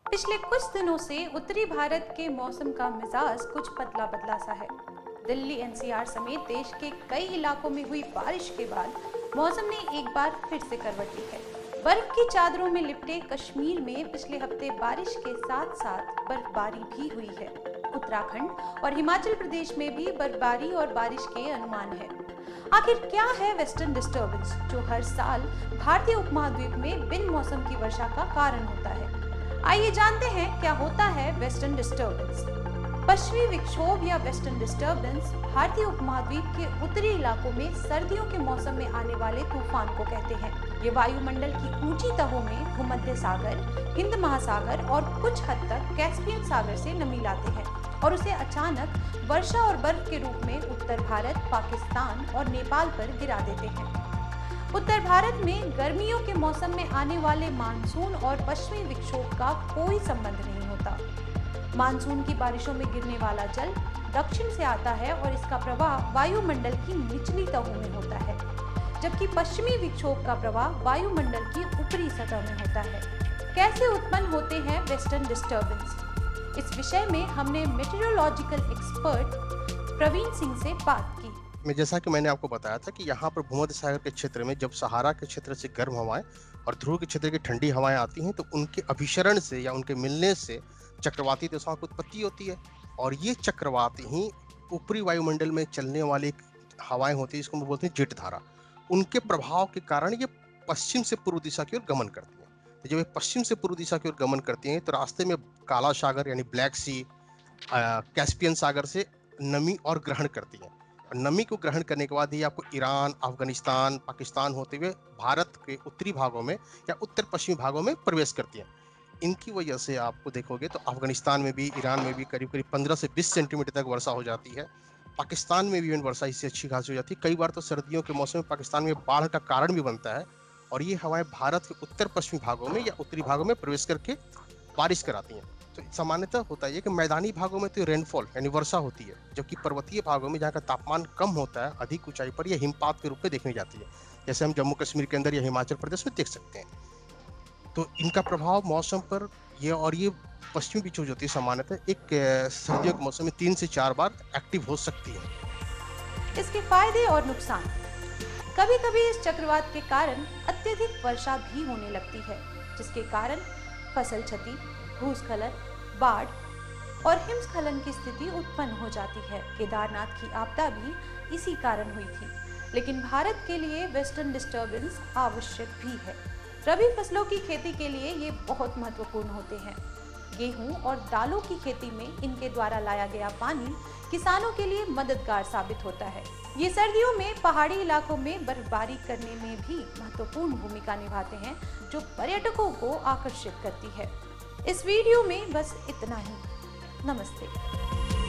पिछले कुछ दिनों से उत्तरी भारत के मौसम का मिजाज कुछ बदला बदला सा है। दिल्ली एनसीआर समेत देश के कई इलाकों में हुई बारिश के बाद मौसम ने एक बार फिर से करवट ली है। बर्फ की चादरों में लिपटे कश्मीर में पिछले हफ्ते बारिश के साथ साथ बर्फबारी भी हुई है। उत्तराखंड और हिमाचल प्रदेश में भी बर्फबारी और बारिश के अनुमान है। आखिर क्या है वेस्टर्न डिस्टर्बेंस जो हर साल भारतीय उपमहाद्वीप में बिन मौसम की वर्षा का कारण होता है? आइए जानते हैं क्या होता है वेस्टर्न डिस्टर्बेंस। पश्चिमी विक्षोभ या वेस्टर्न डिस्टर्बेंस भारतीय उपमहाद्वीप के उत्तरी इलाकों में सर्दियों के मौसम में आने वाले तूफान को कहते हैं। ये वायुमंडल की ऊंची तहों में भूमध्य सागर, हिंद महासागर और कुछ हद तक कैस्पियन सागर से नमी लाते हैं और उसे अचानक वर्षा और बर्फ के रूप में उत्तर भारत, पाकिस्तान और नेपाल पर गिरा देते हैं। उत्तर भारत में गर्मियों के मौसम में आने वाले मानसून और पश्चिमी विक्षोभ का कोई संबंध नहीं होता। मानसून की बारिशों में गिरने वाला जल दक्षिण से आता है और इसका प्रवाह वायुमंडल की निचली तहों में होता है, जबकि पश्चिमी विक्षोभ का प्रवाह वायुमंडल की ऊपरी सतह में होता है। कैसे उत्पन्न होते हैं वेस्टर्न डिस्टर्बेंस? इस विषय में हमने मेटीरियोलॉजिकल एक्सपर्ट प्रवीण सिंह से बात की। जैसा कि मैंने आपको बताया था कि यहाँ पर भूमध्य सागर के क्षेत्र में जब सहारा के क्षेत्र से गर्म हवाएं और ध्रुव के क्षेत्र की ठंडी हवाएं आती हैं तो उनके अभिसरण से या उनके मिलने से चक्रवाती दशाओं की उत्पत्ति होती है। और ये चक्रवात ही ऊपरी वायुमंडल में चलने वाली हवाएं होती है, जिसको हम बोलते हैं जेट धारा। उनके प्रभाव के कारण ये पश्चिम से पूर्व दिशा की ओर गमन करती हैं। तो जब ये पश्चिम से पूर्व दिशा की ओर गमन करती हैं तो रास्ते में काला सागर यानी ब्लैक सी, कैस्पियन सागर से नमी और ग्रहण करती हैं। नमी को ग्रहण करने के बाद ही आपको ईरान, अफगानिस्तान, पाकिस्तान होते हुए भारत के उत्तरी भागों में या उत्तर पश्चिमी भागों में प्रवेश करती हैं। इनकी वजह से आपको देखोगे तो अफगानिस्तान में भी, ईरान में भी करीब करीब 15 से 20 सेंटीमीटर तक वर्षा हो जाती है। पाकिस्तान में भी वर्षा इससे अच्छी खासी हो जाती है। कई बार तो सर्दियों के मौसम में पाकिस्तान में बाढ़ का कारण भी बनता है। और ये हवाएं भारत के उत्तर पश्चिमी भागों में या उत्तरी भागों में प्रवेश करके बारिश कराती हैं। तो सामान्यतः होता है कि मैदानी भागों में तो रेनफॉल यानी वर्षा होती है, जबकि पर्वतीय भागों में जहाँ का तापमान कम होता है, अधिक ऊंचाई पर यह हिमपात के रूप में देखने जाती है, जैसे हम जम्मू कश्मीर के अंदर या हिमाचल प्रदेश में देख सकते हैं। तो इनका प्रभाव मौसम पर ये पश्चिमी विक्षोभ होती है सामान्यतः एक सर्दियों के मौसम में 3 से 4 बार एक्टिव हो सकती है। इसके फायदे और नुकसान। कभी कभी इस चक्रवात के कारण अत्यधिक वर्षा भी होने लगती है, जिसके कारण फसल क्षति, भूस्खलन, बाढ़ और हिमस्खलन की स्थिति उत्पन्न हो जाती है। केदारनाथ की आपदा भी इसी कारण हुई थी। लेकिन भारत के लिए वेस्टर्न डिस्टर्बेंस आवश्यक भी है। रबी फसलों की खेती के लिए ये बहुत महत्वपूर्ण होते हैं। गेहूं और दालों की खेती में इनके द्वारा लाया गया पानी किसानों के लिए मददगार साबित होता है। ये सर्दियों में पहाड़ी इलाकों में बर्फबारी करने में भी महत्वपूर्ण भूमिका निभाते हैं, जो पर्यटकों को आकर्षित करती है। इस वीडियो में बस इतना ही। नमस्ते।